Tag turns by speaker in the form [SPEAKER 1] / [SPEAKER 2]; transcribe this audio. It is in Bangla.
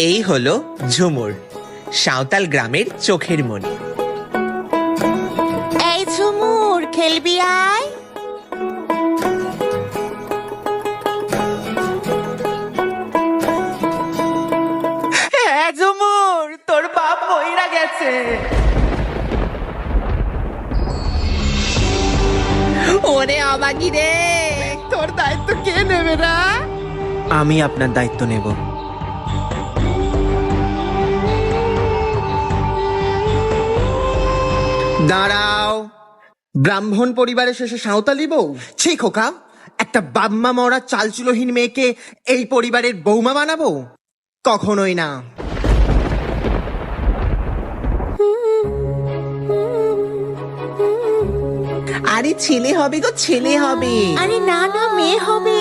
[SPEAKER 1] এই হলো ঝুমুর, সাঁওতাল গ্রামের চোখের মণি।
[SPEAKER 2] এই ঝুমুর, খেলবি আয়।
[SPEAKER 1] হ্যাঁ ঝুমুর, তোর বাপ মইরা গেছে। ওরে অবাগি রে, তোর দায়িত্ব কে নেবে না?
[SPEAKER 3] আমি আপনার দায়িত্ব নেব। দাঁড়াও, ব্রাহ্মণ পরিবারের শেষে সাঁওতালি বউ? ছি খোকা, একটা বাম্মা মরা চালচুলোহীন মেয়েকে এই পরিবারের বৌমা বানাবো? কখনোই না।
[SPEAKER 1] আরে ছেলে হবে গো, ছেলে হবে।
[SPEAKER 2] আরে না না, মেয়ে হবে।